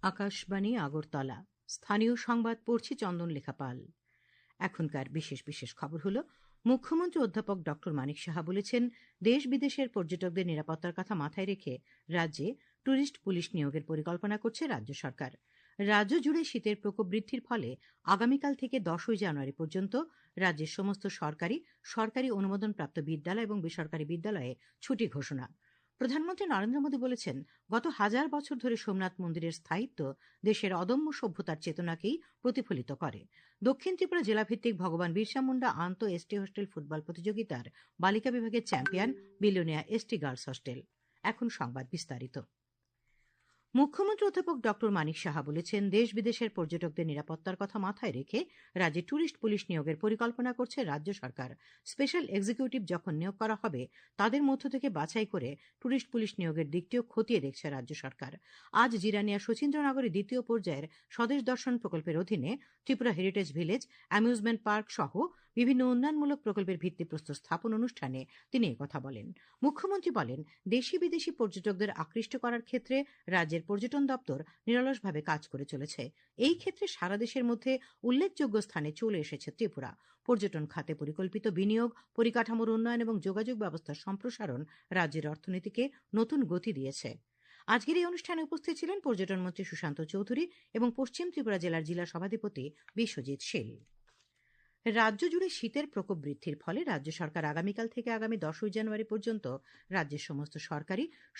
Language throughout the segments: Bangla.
আকাশবাণী আগরতলা স্থানীয় সংবাদ পড়ছি চন্দন লেখা পাল। এখনকার বিশেষ বিশেষ খবর হলো, মুখ্যমন্ত্রী অধ্যাপক ড মানিক সাহা বলেছেন, দেশ বিদেশের পর্যটকদের নিরাপত্তার কথা মাথায় রেখে রাজ্যে টুরিস্ট পুলিশ নিয়োগের পরিকল্পনা করছে রাজ্য সরকার। রাজ্য জুড়ে শীতের প্রকোপ বৃদ্ধির ফলে আগামীকাল থেকে 10ই জানুয়ারি পর্যন্ত রাজ্যের সমস্ত সরকারি অনুমোদনপ্রাপ্ত বিদ্যালয় এবং বেসরকারি বিদ্যালয়ে ছুটি ঘোষণা। প্রধানমন্ত্রী নরেন্দ্র মোদী বলেছেন, গত 1000 বছর ধরে সোমনাথ মন্দিরের স্থায়িত্ব দেশের অদম্য সভ্যতার চেতনাকেই প্রতিফলিত করে। দক্ষিণ ত্রিপুরা জেলাভিত্তিক ভগবান বিরসা মুন্ডা আন্ত এসটি হোস্টেল ফুটবল প্রতিযোগিতার বালিকা বিভাগের champion Belonia ST girls hostel. এখন সংবাদ বিস্তারিত। মুখ্যমন্ত্রী অধ্যাপক ড মানিক সাহা বলেছেন, দেশ বিদেশের পর্যটকদের নিরাপত্তার কথা মাথায় রেখে রাজ্যে টুরিস্ট পুলিশ নিয়োগের পরিকল্পনা করছে রাজ্য সরকার। স্পেশাল এক্সিকিউটিভ যখন নিয়োগ করা হবে, তাদের মধ্য থেকে বাছাই করে টুরিস্ট পুলিশ নিয়োগের দিকটিও খতিয়ে দেখছে রাজ্য সরকার। আজ জিরানিয়া শচীন্দ্রনগরে দ্বিতীয় পর্যায়ের স্বদেশ দর্শন প্রকল্পের অধীনে Tripura heritage village, amusement park সহ বিভিন্ন উন্নয়নমূলক প্রকল্পের ভিত্তিপ্রস্তর স্থাপন অনুষ্ঠানে তিনি একথা বলেন। মুখ্যমন্ত্রী বলেন, দেশি বিদেশি পর্যটকদের আকৃষ্ট করার ক্ষেত্রে রাজ্যের পর্যটন দপ্তর নিরলসভাবে কাজ করে চলেছে। এই ক্ষেত্রে সারা দেশের মধ্যে উল্লেখযোগ্য স্থানে চলে এসেছে ত্রিপুরা। পর্যটন খাতে পরিকল্পিত বিনিয়োগ, পরিকাঠামোর উন্নয়ন এবং যোগাযোগ ব্যবস্থার সম্প্রসারণ রাজ্যের অর্থনীতিকে নতুন গতি দিয়েছে। আজকের এই অনুষ্ঠানে উপস্থিত ছিলেন পর্যটন মন্ত্রী সুশান্ত চৌধুরী এবং পশ্চিম ত্রিপুরা জেলার জেলা সভাধিপতি বিশ্বজিৎ শীল। রাজ্য জুড়ে শীতের প্রকোপ বৃদ্ধির ফলে রাজ্য সরকার আগামীকাল থেকে আগামী 10ই জানুয়ারি পর্যন্ত রাজ্যের সমস্ত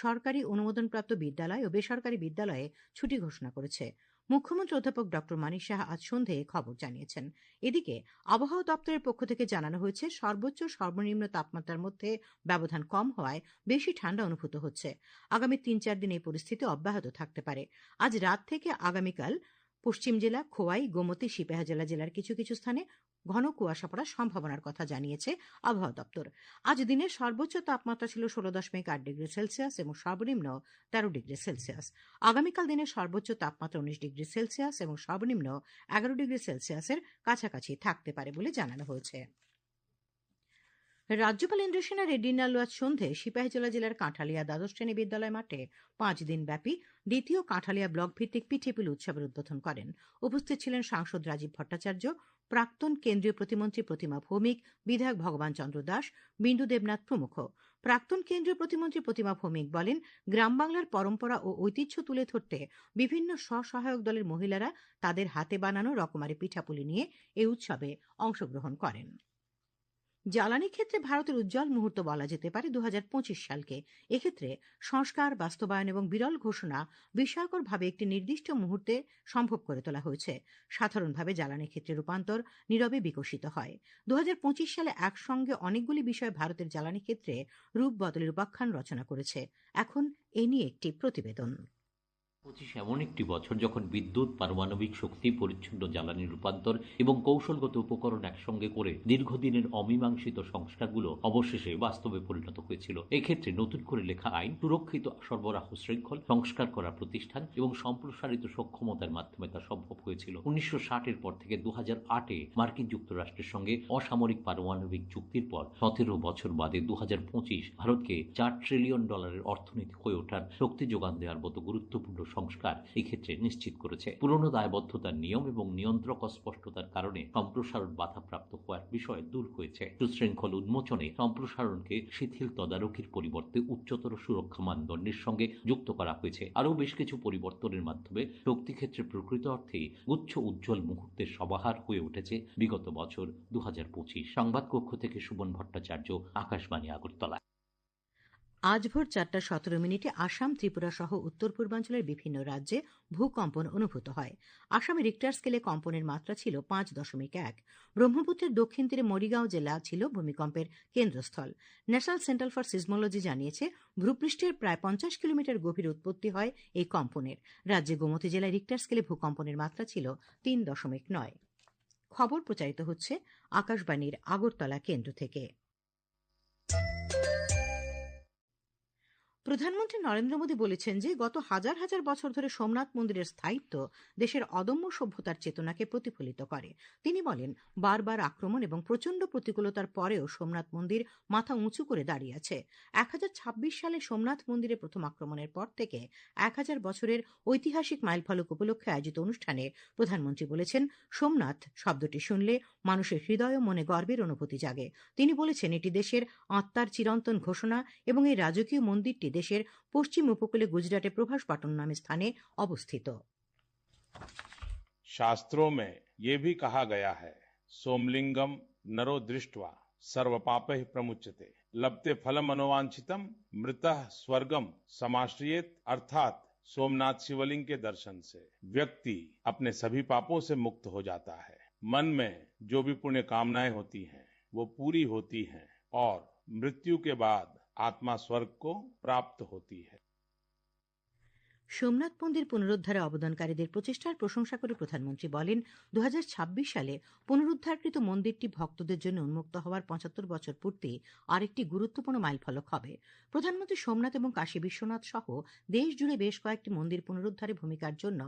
সরকারি অনুমোদনপ্রাপ্ত বিদ্যালয় ও বেসরকারি বিদ্যালয়ে ছুটি ঘোষণা করেছে। মুখ্যমন্ত্রী অধ্যাপক ড মানিক সাহা আজ সন্ধ্যায় খবর জানিয়েছেন। এদিকে আবহাওয়া দপ্তরের পক্ষ থেকে জানানো হয়েছে, সর্বোচ্চ সর্বনিম্ন তাপমাত্রার মধ্যে ব্যবধান কম হওয়ায় বেশি ঠান্ডা অনুভূত হচ্ছে। আগামী 3-4 দিন এই পরিস্থিতি অব্যাহত থাকতে পারে। আজ রাত থেকে আগামীকাল পশ্চিম জেলা, খোয়াই, গোমতী, সিপাহীজলা জেলার কিছু কিছু স্থানে ঘন কুয়াশা পড়ার সম্ভাবনার কথা জানিয়েছে আবহাওয়া দপ্তর। আজ দিনের সর্বোচ্চ তাপমাত্রা ছিল 16.8 ডিগ্রি সেলসিয়াস এবং সর্বনিম্ন 13 ডিগ্রি সেলসিয়াস। আগামীকাল দিনের সর্বোচ্চ তাপমাত্রা 19 ডিগ্রি সেলসিয়াস এবং সর্বনিম্ন 11 ডিগ্রি সেলসিয়াসের কাছাকাছি থাকতে পারে বলে জানানো হয়েছে। রাজ্যপাল ইন্দ্রসেনা রেড্ডির নালু আজ সন্ধ্যায় সিপাহীজলা জেলার কাঁঠালিয়া দ্বাদশ শ্রেণী বিদ্যালয় মাঠে 5 দিন ব্যাপী দ্বিতীয় কাঁঠালিয়া ব্লক ভিত্তিক পিঠেপুলি উৎসবের উদ্বোধন করেন। উপস্থিত ছিলেন সাংসদ রাজীব ভট্টাচার্য, প্রাক্তন কেন্দ্রীয় প্রতিমন্ত্রী প্রতিমা ভৌমিক, বিধায়ক ভগবান চন্দ্র দাস, বিন্দু দেবনাথ প্রমুখ। প্রাক্তন কেন্দ্রীয় প্রতিমন্ত্রী প্রতিমা ভৌমিক বলেন, গ্রাম বাংলার পরম্পরা ও ঐতিহ্য তুলে ধরতে বিভিন্ন স্বসহায়ক দলের মহিলারা তাদের হাতে বানানো রকমারি পিঠাপুলি নিয়ে এই উৎসবে অংশগ্রহণ করেন। জ্বালানি ক্ষেত্রে ভারতের উজ্জ্বল মুহূর্ত বলা যেতে পারে 2025 সালকে। এক্ষেত্রে সংস্কার, বাস্তবায়ন এবং বিরল ঘোষণা বিস্ময়করভাবে একটি নির্দিষ্ট মুহূর্তে সম্ভব করে তোলা হয়েছে। সাধারণভাবে জ্বালানি ক্ষেত্রে রূপান্তর নীরবে বিকশিত হয়। 2025 সালে একসঙ্গে অনেকগুলি বিষয় ভারতের জ্বালানি ক্ষেত্রে রূপ বদলের উপাখ্যান রচনা করেছে। এখন এ নিয়ে একটি প্রতিবেদন। 25 এমন একটি বছর যখন বিদ্যুৎ, পারমাণবিক শক্তি, পরিচ্ছন্ন জ্বালানি রূপান্তর এবং কৌশলগত উপকরণ একসঙ্গে করে দীর্ঘদিনের অমীমাংসিত সংস্কারগুলো অবশেষে বাস্তবে পরিণত হয়েছিল। এক্ষেত্রে নতুন করে লেখা আইন, সুরক্ষিত সরবরাহ শৃঙ্খল, সংস্কার করা প্রতিষ্ঠান এবং সম্প্রসারিত সক্ষমতার মাধ্যমে তা সম্ভব হয়েছিল। 1960-এর পর থেকে 2008-এ মার্কিন যুক্তরাষ্ট্রের সঙ্গে অসামরিক পারমাণবিক চুক্তির পর 17 বছর বাদে 2025 ভারতকে $4 ট্রিলিয়ন অর্থনীতি হয়ে ওঠার শক্তি যোগান দেওয়ার মতো গুরুত্বপূর্ণ সংস্কার এক্ষেত্রে নিশ্চিত করেছে। পুরনো দায়বদ্ধতার নিয়ম এবং নিয়ন্ত্রক অস্পষ্টতার কারণে সম্প্রসারণ বাধাপ্রাপ্ত হওয়ার বিষয় দূর হয়েছে। সুশৃঙ্খল উন্মোচনে সম্প্রসারণকে শিথিল তদারকির পরিবর্তে উচ্চতর সুরক্ষা মানদণ্ডের সঙ্গে যুক্ত করা হয়েছে। আরও বেশ কিছু পরিবর্তনের মাধ্যমে শক্তিক্ষেত্রে প্রকৃত অর্থেই গুচ্ছ উজ্জ্বল মুহূর্তের সমাহার হয়ে উঠেছে বিগত বছর 2025। সংবাদ কক্ষ থেকে সুমন ভট্টাচার্য, আকাশবাণী আগরতলা। আজ ভোর 4:17 আসাম, ত্রিপুরা সহ উত্তর পূর্বাঞ্চলের বিভিন্ন রাজ্যে ভূকম্পন অনুভূত হয়। আসামে রিক্টার স্কেলে কম্পনের মাত্রা ছিল 5.1। ব্রহ্মপুত্রের দক্ষিণ তীরে মরিগাঁও জেলা ছিল ভূমিকম্পের কেন্দ্রস্থল। ন্যাশনাল সেন্টার ফর সিসমোলজি জানিয়েছে, ভূপৃষ্ঠের প্রায় 50 কিলোমিটার গভীর উৎপত্তি হয় এই কম্পনের। রাজ্যে গোমতী জেলায় রিক্টার স্কেলে ভূকম্পনের মাত্রা ছিল 3.9। খবর প্রচারিত হচ্ছে আকাশবাণীর আগরতলা কেন্দ্র থেকে। প্রধানমন্ত্রী নরেন্দ্র মোদী বলেছেন যে গত হাজার হাজার বছর ধরে সোমনাথ মন্দিরের স্থায়িত্ব দেশের অদম্য সভ্যতার চেতনাকে প্রতিফলিত করে। তিনি বলেন, বারবার আক্রমণ এবং প্রচণ্ড প্রতিকূলতার পরেও সোমনাথ মন্দির মাথা উঁচু করে দাঁড়িয়ে আছে। 1026 সালে সোমনাথ মন্দিরে প্রথম আক্রমণের পর থেকে 1000 বছরের ঐতিহাসিক মাইলফলক উপলক্ষে আয়োজিত অনুষ্ঠানে প্রধানমন্ত্রী বলেছেন, সোমনাথ শব্দটি শুনলে মানুষের হৃদয় ও মনে গর্বের অনুভূতি জাগে। তিনি বলেছেন, এটি দেশের আত্মার চিরন্তন ঘোষণা এবং এই রাজকীয় মন্দিরটি দেশের পশ্চিম উপকূলে গুজরাটে প্রভাসপাটন নামে স্থানে অবস্থিত। शास्त्रों में ये भी कहा गया है, सोमलिंगम नरो दृष्ट्वा सर्व पापैः प्रमुच्यते लभते फलम मनोवांछितम मृतः स्वर्गम समाश्रियेत। अर्थात सोमनाथ शिवलिंग के दर्शन से व्यक्ति अपने सभी पापों से मुक्त हो जाता है। मन में जो भी पुण्य कामनाएं होती हैं वो पूरी होती हैं और मृत्यु के बाद आत्मा स्वर्ग को प्राप्त होती है। সোমনাথ মন্দির পুনরুদ্ধারে অবদানকারীদের প্রচেষ্টার প্রশংসা করে প্রধানমন্ত্রী বলেন, 2026 সালে পুনরুদ্ধারকৃত মন্দিরটি ভক্তদের জন্য উন্মুক্ত হওয়ার 75 বছর পূর্তি আরেকটি গুরুত্বপূর্ণ মাইলফলক হবে। প্রধানমন্ত্রী সোমনাথ এবং কাশী বিশ্বনাথ সহ দেশ জুড়ে বেশ কয়েকটি মন্দির পুনরুদ্ধারে ভূমিকার জন্য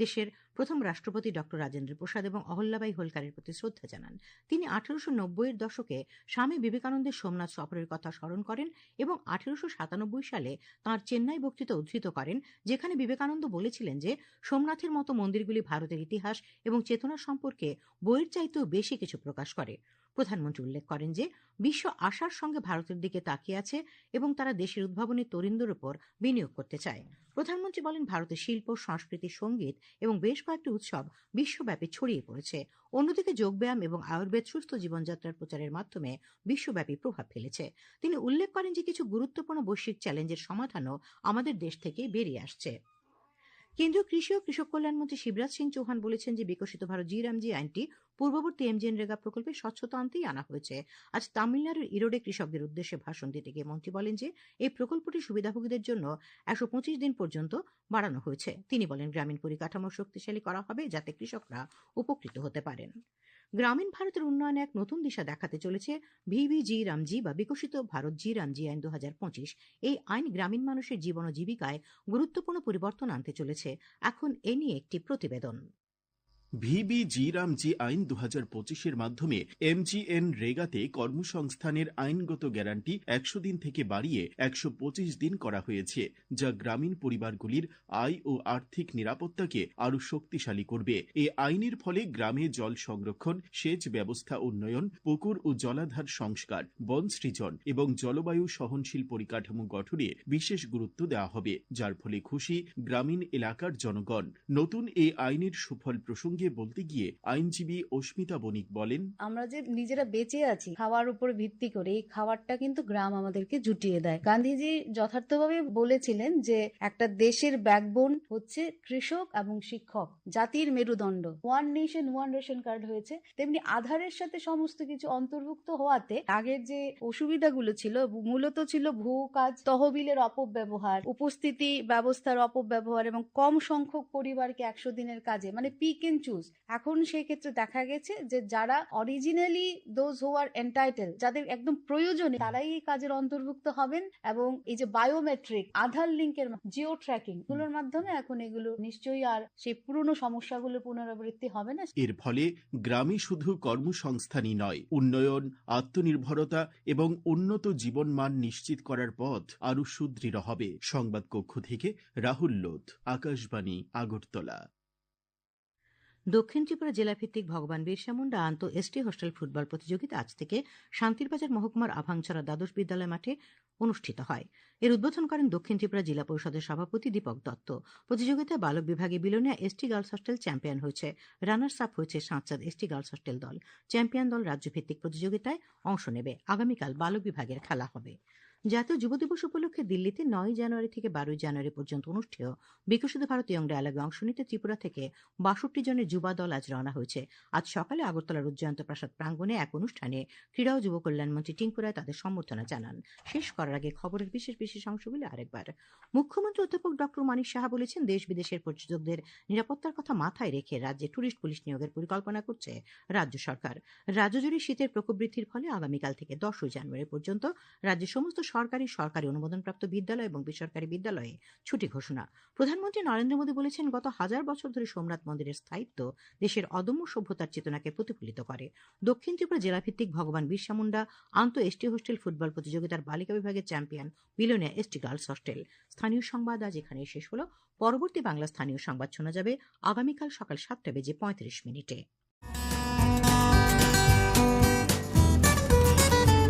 দেশের প্রথম রাষ্ট্রপতি ডক্টর রাজেন্দ্র প্রসাদ এবং অহল্যাবাই হোলকারের প্রতি শ্রদ্ধা জানান। তিনি 1890-এর দশকে স্বামী বিবেকানন্দের সোমনাথ সফরের কথা স্মরণ করেন এবং 1897 সালে তাঁর চেন্নাই বক্তৃতা উদ্ধৃত করেন, যেখানে বিবেকানন্দ বলেছিলেন যে সোমনাথের মতো মন্দিরগুলি ভারতের ইতিহাস এবং চেতনা সম্পর্কে বইয়ের চাইতেও বেশি কিছু প্রকাশ করে। প্রধানমন্ত্রী উল্লেখ করেন যে বিশ্ব আশার সঙ্গে ভারতের দিকে তাকিয়ে আছে এবং তারা দেশের উদ্ভাবনী তরুণদের উপর বিনিয়োগ করতে চায়। প্রধানমন্ত্রী বলেন, ভারতের শিল্প, সংস্কৃতি, সঙ্গীত এবং বেশ কয়েকটি উৎসব বিশ্বব্যাপী ছড়িয়ে পড়েছে। অন্যদিকে যোগব্যায়াম এবং আয়ুর্বেদ সুস্থ জীবনযাত্রার প্রচারের মাধ্যমে বিশ্বব্যাপী প্রভাব ফেলেছে। তিনি উল্লেখ করেন যে কিছু গুরুত্বপূর্ণ বৈশ্বিক চ্যালেঞ্জের সমাধানও আমাদের দেশ থেকে বেরিয়ে আসছে। কেন্দ্রীয় কৃষি ও কৃষক কল্যাণমন্ত্রী শিবরাজ সিং চৌহান বলেছেন যে বিকশিত ভারত জি-রামজি আইনটি পূর্ববর্তী এমজিএনরেগা প্রকল্পে স্বচ্ছতা আনতেই আনা হয়েছে। আজ তামিলনাড়ুর ইরোডে কৃষকদের উদ্দেশ্যে ভাষণ দিতে গিয়ে মন্ত্রী বলেন যে এই প্রকল্পটি সুবিধাভোগীদের জন্য 125 দিন পর্যন্ত বাড়ানো হয়েছে। তিনি বলেন, গ্রামীণ পরিকাঠামো শক্তিশালী করা হবে যাতে কৃষকরা উপকৃত হতে পারেন। গ্রামীণ ভারতের উন্নয়নে এক নতুন দিশা দেখাতে চলেছে ভিভিজি-রামজি বা বিকশিত ভারত জি-রামজি আইন 2025। এই আইন গ্রামীণ মানুষের জীবন ও জীবিকায় গুরুত্বপূর্ণ পরিবর্তন আনতে চলেছে। এখন এ নিয়ে একটি প্রতিবেদন। ভিভিজি-রামজি আইন 2025-এর মাধ্যমে এমজিএন রেগাতে কর্মসংস্থানের আইনগত গ্যারান্টি 100 দিন থেকে বাড়িয়ে 125 দিন করা হয়েছে, যা গ্রামীণ পরিবারগুলির আয় ও আর্থিক নিরাপত্তাকে আরও শক্তিশালী করবে। এই আইনের ফলে গ্রামে জল সংরক্ষণ, সেচ ব্যবস্থা উন্নয়ন, পুকুর ও জলাধার সংস্কার, বন সৃজন এবং জলবায়ু সহনশীল পরিকাঠামো গঠনে বিশেষ গুরুত্ব দেওয়া হবে, যার ফলে খুশি গ্রামীণ এলাকার জনগণ। নতুন এই আইনের সুফল প্রসঙ্গে বলতে গিয়ে আইনজীবী অস্মিতা বণিক বলেন, আমরা যে নিজেরা বেঁচে আছি খাওয়ার উপর ভিত্তি করে, এই খাবারটা কিন্তু গ্রাম আমাদেরকে জুটিয়ে দেয়। গান্ধীজি যথার্থভাবে বলেছিলেন যে একটা দেশের ব্যাকবোন হচ্ছে কৃষক এবং শিক্ষক, জাতির মেরুদণ্ড। One nation one ration card হয়েছে, তেমনি আধারের সাথে সমস্ত কিছু অন্তর্ভুক্ত হওয়াতে আগের যে অসুবিধাগুলো ছিল মূলত ছিল ভূ কাজ, তহবিলের অপব্যবহার, উপস্থিতি ব্যবস্থার অপব্যবহার এবং কম সংখ্যক পরিবারকে 100 দিনের কাজে মানে পিক এন্ড চুজ। এখন সেই ক্ষেত্রে দেখা গেছে যে যারা originally those who are entitled, যাদের একদম প্রয়োজনে, তারাই এই কাজের অন্তর্ভুক্ত হবেন। এবং এই যে বায়োমেট্রিক, আধার লিঙ্কের, জিও ট্র্যাকিং গুলোর মাধ্যমে এখন এগুলো নিশ্চয়ই আর সেই পুরনো সমস্যাগুলো পুনরাবৃত্তি হবে না। এর ফলে গ্রামে শুধু কর্মসংস্থানই নয়, উন্নয়ন, আত্মনির্ভরতা এবং উন্নত জীবনমান নিশ্চিত করার পথ আরও সুদৃঢ় হবে। সংবাদ কক্ষ থেকে রাহুল লোধ, আকাশবাণী, আগরতলা। দক্ষিণ ত্রিপুরা জেলাভিত্তিক ভগবান বিরসা মুন্ডা আন্ত এসটি হোস্টেল ফুটবল প্রতিযোগিতা আজ থেকে শান্তিরবাজার মহকুমার আভাংছড়া দ্বাদশ বিদ্যালয় মাঠে অনুষ্ঠিত হয়। এর উদ্বোধন করেন দক্ষিণ ত্রিপুরা জেলা পরিষদের সভাপতি দীপক দত্ত। প্রতিযোগিতায় বালক বিভাগে Belonia ST girls hostel champion হয়েছে। রানার্স আপ হয়েছে সাঁতচাঁদ এসটি গার্লস হোস্টেল দল। চ্যাম্পিয়ন দল রাজ্যভিত্তিক প্রতিযোগিতায় অংশ নেবে। আগামীকাল বালক বিভাগের খেলা হবে। জাতীয় যুব দিবস উপলক্ষে দিল্লিতে 9 জানুয়ারি থেকে 12 জানুয়ারি পর্যন্ত অনুষ্ঠেয় বিকশিত ভারত ইয়ং ডায়ালগে অংশ নিতে ত্রিপুরা থেকে 62 জনের যুবা দল আজ রওনা হয়েছে। আজ সকালে আগরতলার উজ্জয়ন্ত প্রাসাদ প্রাঙ্গণে এক অনুষ্ঠানে ক্রীড়া ও যুব কল্যাণমন্ত্রী টিঙ্কু রায় তাদের সম্বর্ধনা জানান। শেষ করার আগে খবরের বিশেষ অংশগুলি আরেকবার। মুখ্যমন্ত্রী অধ্যাপক ডক্টর মানিক সাহা বলেছেন, দেশ বিদেশের পর্যটকদের নিরাপত্তার কথা মাথায় রেখে রাজ্যে টুরিস্ট পুলিশ নিয়োগের পরিকল্পনা করছে রাজ্য সরকার। রাজ্য জুড়ে শীতের প্রকোপ বৃদ্ধির ফলে আগামীকাল থেকে 10 জানুয়ারি পর্যন্ত রাজ্যের সমস্ত সরকারি অনুমোদনপ্রাপ্ত বিদ্যালয় এবং বেসরকারি বিদ্যালয়ে ছুটি ঘোষণা। প্রধানমন্ত্রী নরেন্দ্র মোদী বলেছেন, গত 1000 বছর ধরে সোমনাথ মন্দিরের স্থায়িত্ব দেশের অদম্য সভ্যতার চেতনাকে প্রতিফলিত করে। দক্ষিণ ত্রিপুরা জেলাভিত্তিক ভগবান বিরসা মুন্ডা আন্তঃ এসটি হোস্টেল ফুটবল প্রতিযোগিতার বালিকা বিভাগের champion Belonia ST girls hostel. স্থানীয় সংবাদ আজ এখানে শেষ হলো। পরবর্তী বাংলা স্থানীয় সংবাদ শোনা যাবে আগামীকাল সকাল 7:35 মিনিটে।